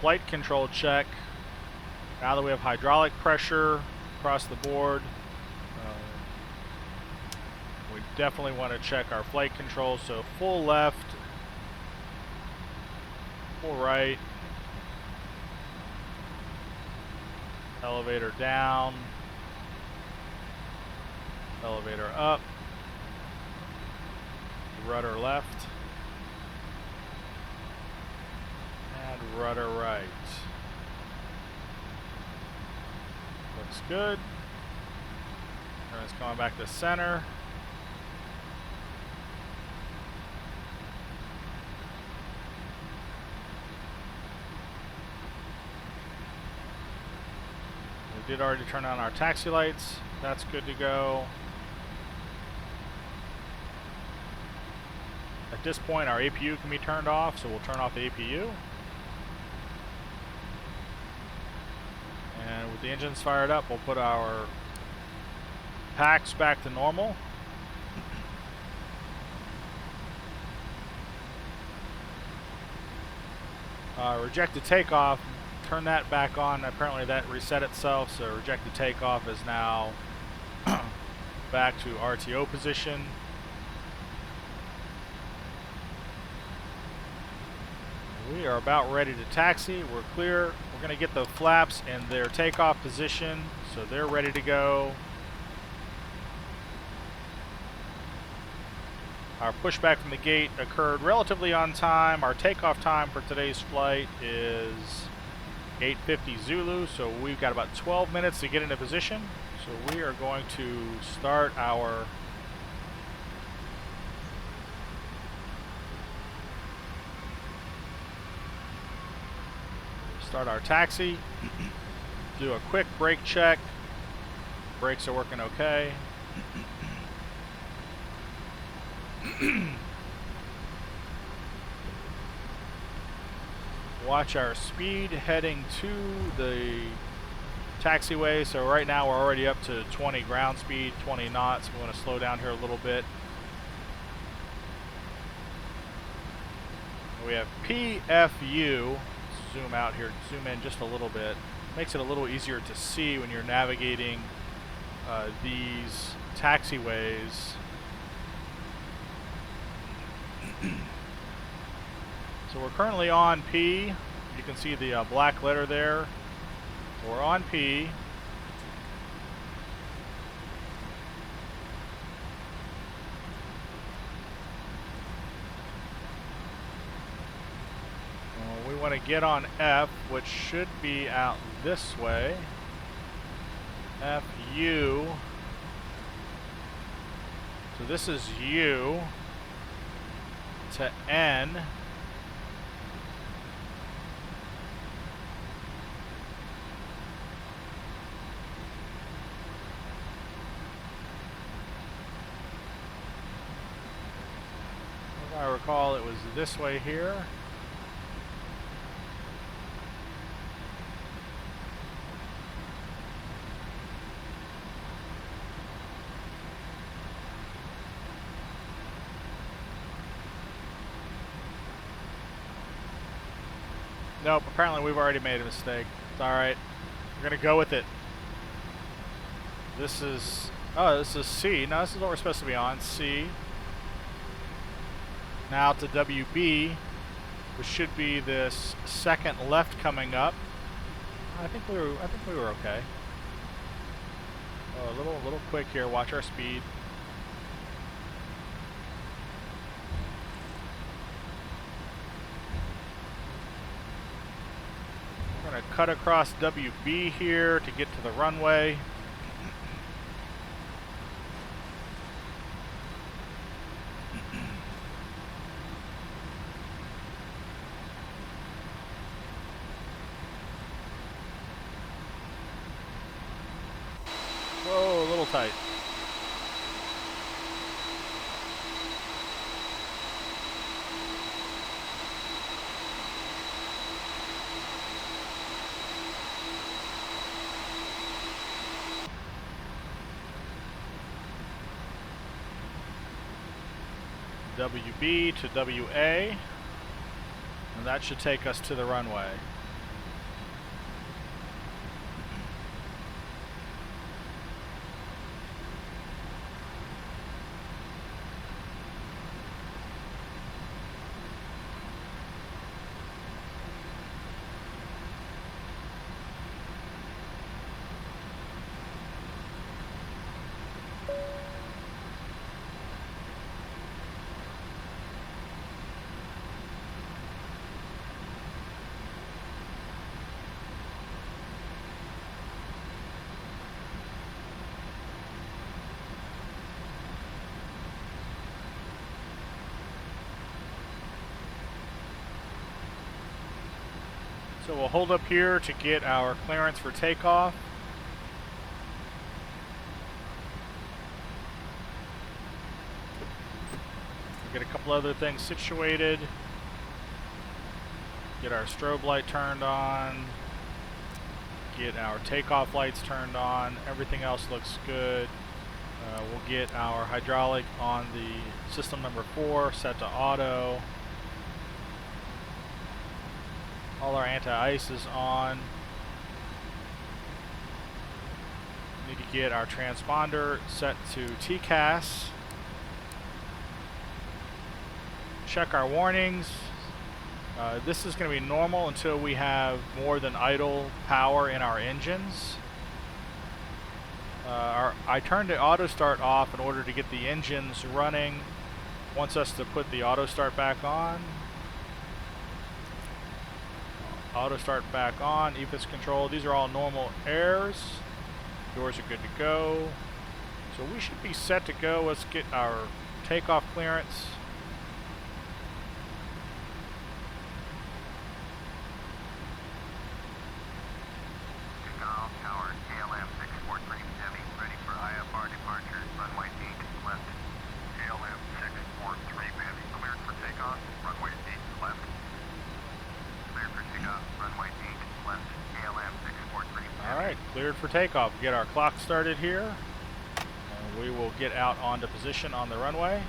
flight control check. Now that we have hydraulic pressure across the board, we definitely want to check our flight control. So full left, full right, elevator down, elevator up, rudder left, and rudder right. Looks good. And it's going back to center. We did already turn on our taxi lights. That's good to go. At this point, our APU can be turned off, so we'll turn off the APU. And with the engines fired up, we'll put our packs back to normal. Rejected takeoff, turn that back on. Apparently that reset itself, so rejected takeoff is now back to RTO position. We are about ready to taxi. We're clear. We're going to get the flaps in their takeoff position, so they're ready to go. Our pushback from the gate occurred relatively on time. Our takeoff time for today's flight is 8:50 Zulu, so we've got about 12 minutes to get into position. So we are going to start our taxi. Do a quick brake check. Brakes are working okay. Watch our speed heading to the taxiway. So right now we're already up to 20 ground speed, 20 knots. We want to slow down here a little bit. We have PFU. Zoom out here, zoom in just a little bit. Makes it a little easier to see when you're navigating these taxiways. So we're currently on P. You can see the black letter there. So we're on P. We want to get on F, which should be out this way. FU. So this is U to N. If I recall, it was this way here. Nope, apparently we've already made a mistake. It's alright. We're gonna go with it. This is... oh, this is C. No, this is what we're supposed to be on. C. Now to WB, which should be this second left coming up. I think we were okay. Oh, a little quick here. Watch our speed. We're gonna cut across WB here to get to the runway. Whoa, a little tight. WB to WA, and that should take us to the runway. So we'll hold up here to get our clearance for takeoff. We'll get a couple other things situated. Get our strobe light turned on. Get our takeoff lights turned on. Everything else looks good. We'll get our hydraulic on the system number 4 set to auto. All our anti-ice is on. Need to get our transponder set to TCAS. Check our warnings. This is going to be normal until we have more than idle power in our engines. I turned the auto start off in order to get the engines running. Wants us to put the auto start back on. Auto start back on, EFIS control. These are all normal errors. Doors are good to go. So we should be set to go. Let's get our takeoff clearance. Gaulle Tower, KLM 643 Heavy, ready for IFR departure, runway 8 left. KLM 643 Heavy, cleared for takeoff, runway 8 left. Cleared for takeoff, runway 8 left, KLM 643 Heavy. Alright, cleared for takeoff. Get our clock started here. And we will get out onto position on the runway.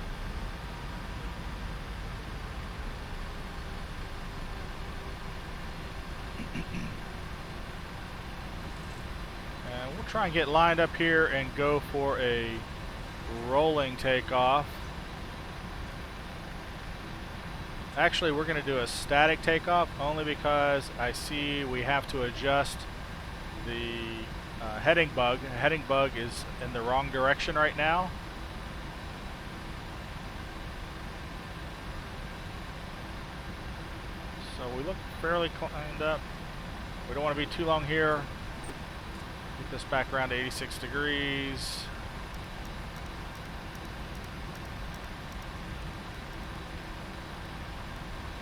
And we'll try and get lined up here and go for a rolling takeoff. Actually, we're going to do a static takeoff only because I see we have to adjust the heading bug. The heading bug is in the wrong direction right now. So we look fairly lined up. We don't want to be too long here. Get this back around to 86 degrees.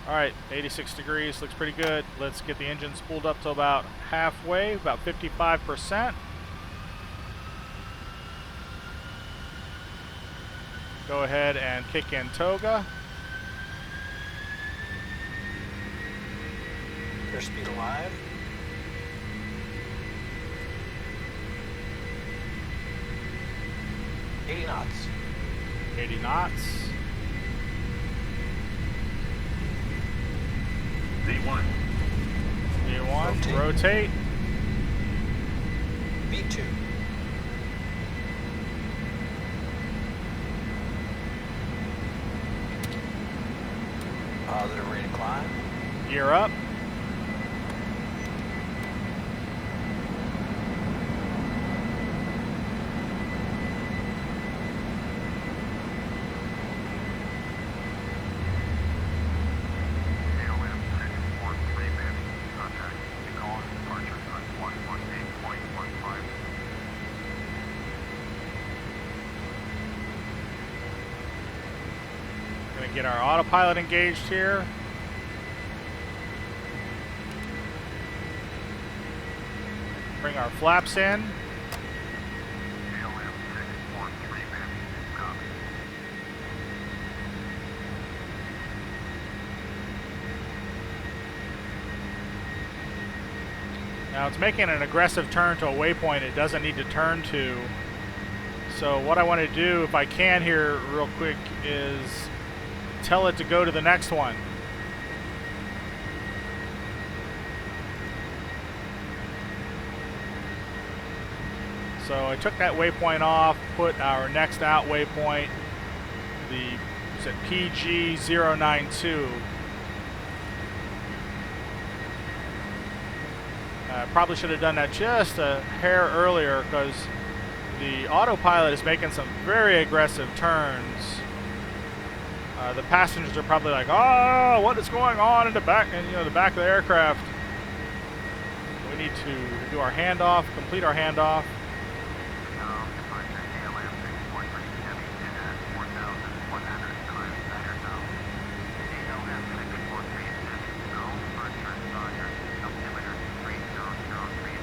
Alright, 86 degrees, looks pretty good. Let's get the engine spooled up to about halfway, about 55%. Go ahead and kick in toga. Airspeed alive. 80 knots. 80 knots. V1. Rotate. V2. Positive rate of climb. Gear up. KLM 643M, contact Gaulle departure on 118.15. Gonna get our autopilot engaged here. Bring our flaps in. KLM 643M, copy. Now it's making an aggressive turn to a waypoint it doesn't need to turn to. So what I want to do, if I can here real quick, is tell it to go to the next one. So I took that waypoint off, put our next out waypoint, the PG092. I probably should have done that just a hair earlier because the autopilot is making some very aggressive turns. The passengers are probably like, "Oh, what is going on in the back?" And the back of the aircraft. We need to do our handoff, complete our handoff. Departure KLM 643M is at 4,100, climbing niner south. KLM 643M, go, departure, roger, altimeter 3003.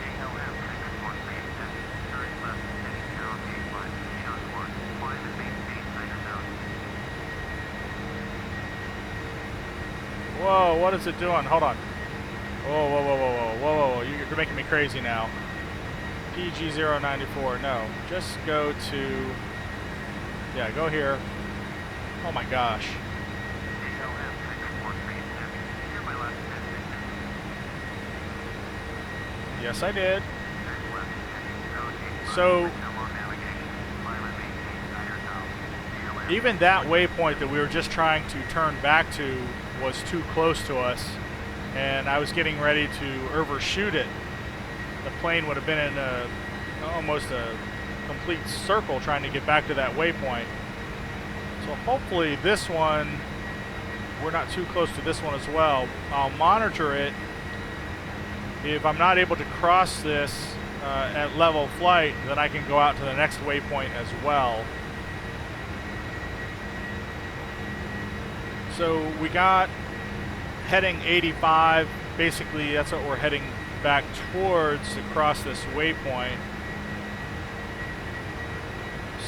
KLM 643M, turn left, heading 085, short, climb and maintain niner south. Whoa, what is it doing? Hold on. Whoa, whoa, whoa, whoa, whoa, whoa, whoa. You're making me crazy now. PG094, no. Just go to, yeah, go here. Oh my gosh. KLM 643M, hear my last destination. Yes, I did. Turn left, heading 085, So, on navigation, climb and maintain niner south. KLM even that waypoint that we were just trying to turn back to was too close to us, and I was getting ready to overshoot it. The plane would have been in almost a complete circle trying to get back to that waypoint. So hopefully this one, we're not too close to this one as well. I'll monitor it. If I'm not able to cross this at level flight, then I can go out to the next waypoint as well. So we got heading 85. Basically, that's what we're heading back towards across this waypoint.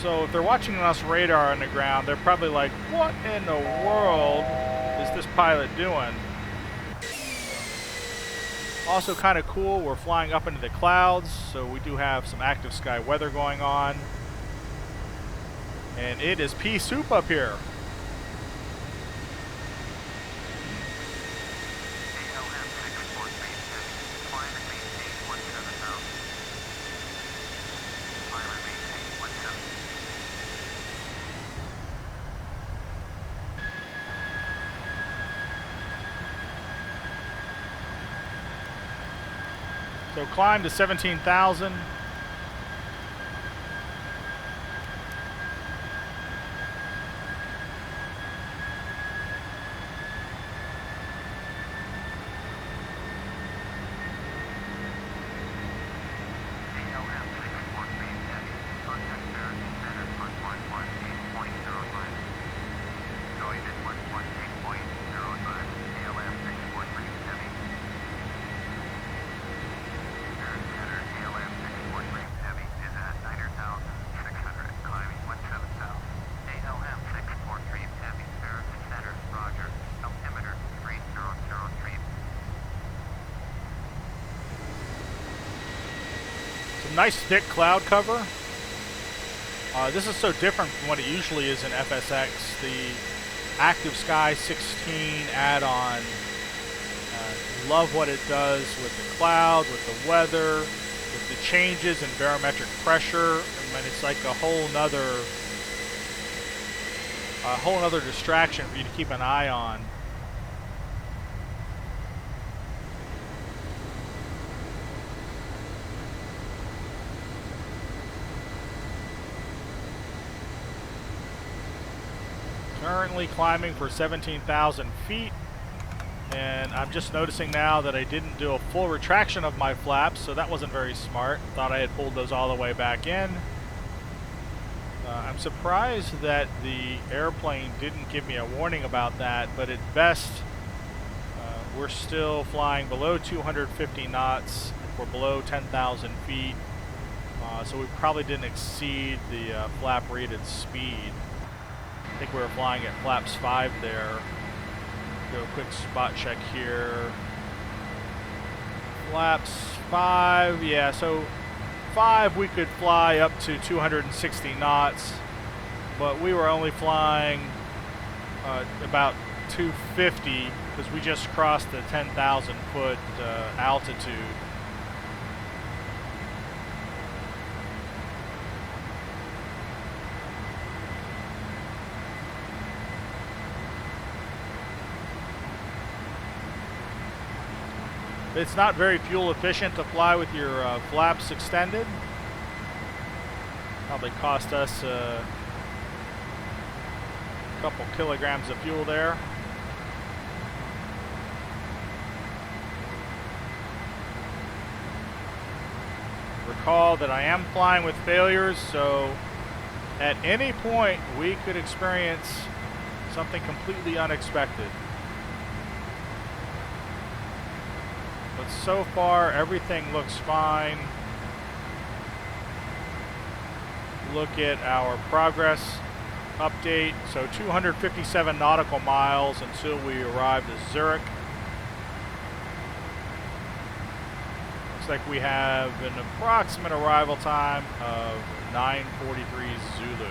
So if they're watching us radar on the ground, they're probably like, what in the world is this pilot doing? Also kind of cool, we're flying up into the clouds, so we do have some active sky weather going on. And it is pea soup up here. KLM 643M, climb and maintain 17 south. Climb and maintain 17. So climb to 17,000. KLM 643M, contact Zurich Center on 118.05. Going at 118.05, KLM 643M. Zurich Center, KLM 643M is at 9,600, climbing 17 south. KLM 643M, Zurich Center, roger, altimeter 3003. Some nice thick cloud cover. This is so different from what it usually is in FSX. The Active Sky 16 add-on love what it does with the cloud, with the weather, with the changes in barometric pressure. I mean, it's like a whole nother distraction for you to keep an eye on. Currently climbing for 17,000 feet, and I'm just noticing now that I didn't do a full retraction of my flaps, so that wasn't very smart. Thought I had pulled those all the way back in. I'm surprised that the airplane didn't give me a warning about that, but at best we're still flying below 250 knots. We're below 10,000 feet, so we probably didn't exceed the flap rated speed. I think we were flying at flaps 5 there. Do a quick spot check here. Flaps 5, yeah, so 5 we could fly up to 260 knots, but we were only flying about 250 because we just crossed the 10,000 foot altitude. It's not very fuel efficient to fly with your flaps extended. Probably cost us a couple kilograms of fuel there. Recall that I am flying with failures, so at any point we could experience something completely unexpected. But so far, everything looks fine. Look at our progress update. So 257 nautical miles until we arrived at Zurich. Looks like we have an approximate arrival time of 9:43 Zulu.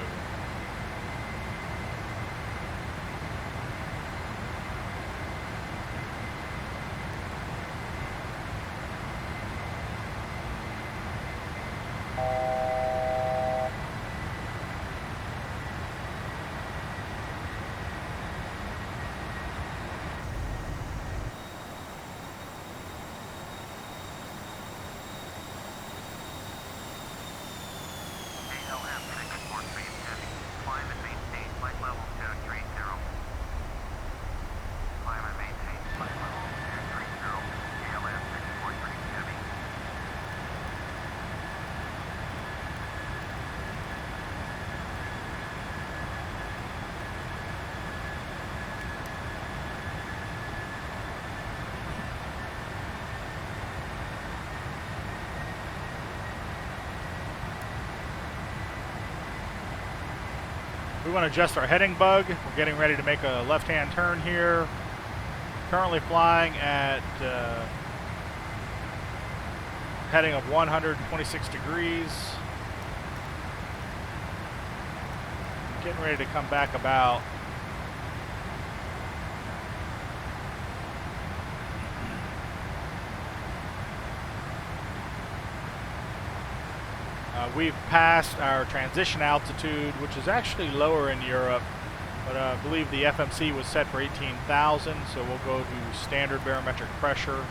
We want to adjust our heading bug. We're getting ready to make a left-hand turn here. Currently flying at heading of 126 degrees. Getting ready to come back about. We've passed our transition altitude, which is actually lower in Europe, but I believe the FMC was set for 18,000, so we'll go to standard barometric pressure.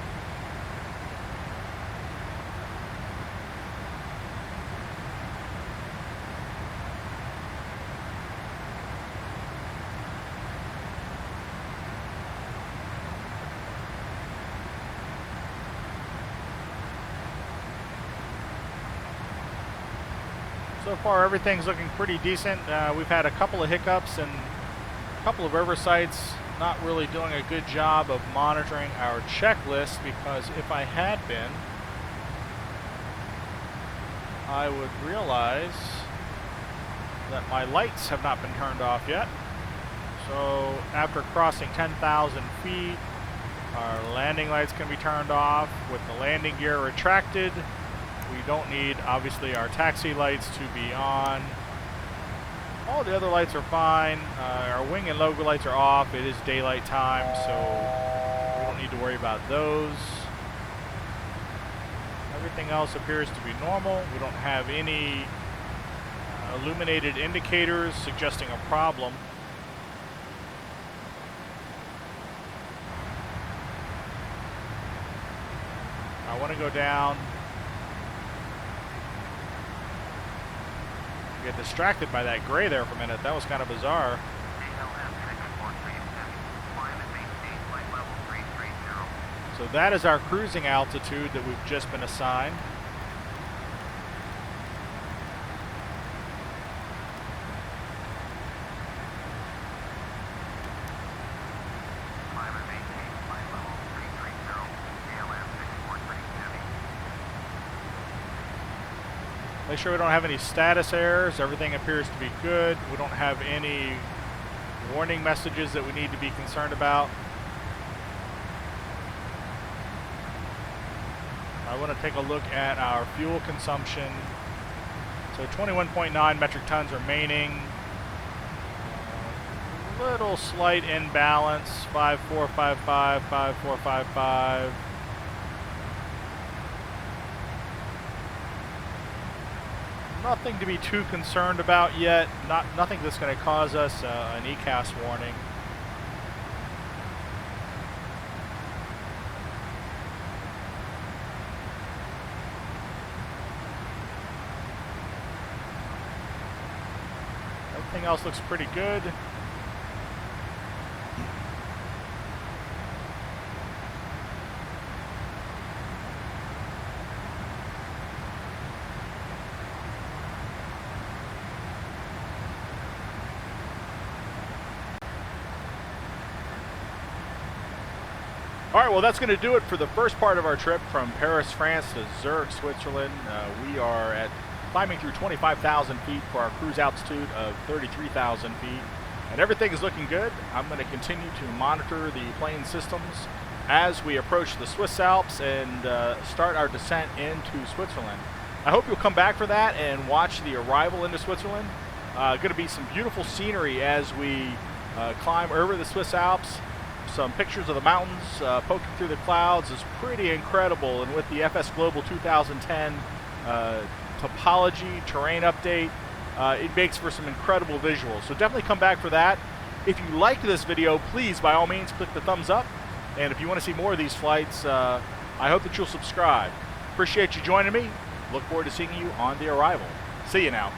So far, everything's looking pretty decent. We've had a couple of hiccups and a couple of oversights not really doing a good job of monitoring our checklist, because if I had been, I would realize that my lights have not been turned off yet. So after crossing 10,000 feet, our landing lights can be turned off. With the landing gear retracted, we don't need, obviously, our taxi lights to be on. All the other lights are fine. Our wing and logo lights are off. It is daylight time, so we don't need to worry about those. Everything else appears to be normal. We don't have any illuminated indicators suggesting a problem. I want to go down. Get distracted by that gray there for a minute. That was kind of bizarre. So that is our cruising altitude that we've just been assigned. Make sure we don't have any status errors. Everything appears to be good. We don't have any warning messages that we need to be concerned about. I want to take a look at our fuel consumption. So 21.9 metric tons remaining. Little slight imbalance. 5455, 5455. Nothing to be too concerned about yet. Nothing that's going to cause us an ECAS warning. Everything else looks pretty good. All right, well, that's going to do it for the first part of our trip from Paris, France to Zurich, Switzerland. We are climbing through 25,000 feet for our cruise altitude of 33,000 feet, and everything is looking good. I'm going to continue to monitor the plane systems as we approach the Swiss Alps and start our descent into Switzerland. I hope you'll come back for that and watch the arrival into Switzerland. Going to be some beautiful scenery as we climb over the Swiss Alps. Some pictures of the mountains poking through the clouds is pretty incredible, and with the FS Global 2010 topology terrain update, it makes for some incredible visuals. So definitely come back for that. If you like this video, please by all means click the thumbs up, and if you want to see more of these flights, I hope that you'll subscribe. Appreciate you joining me. Look forward to seeing you on the arrival. See you now.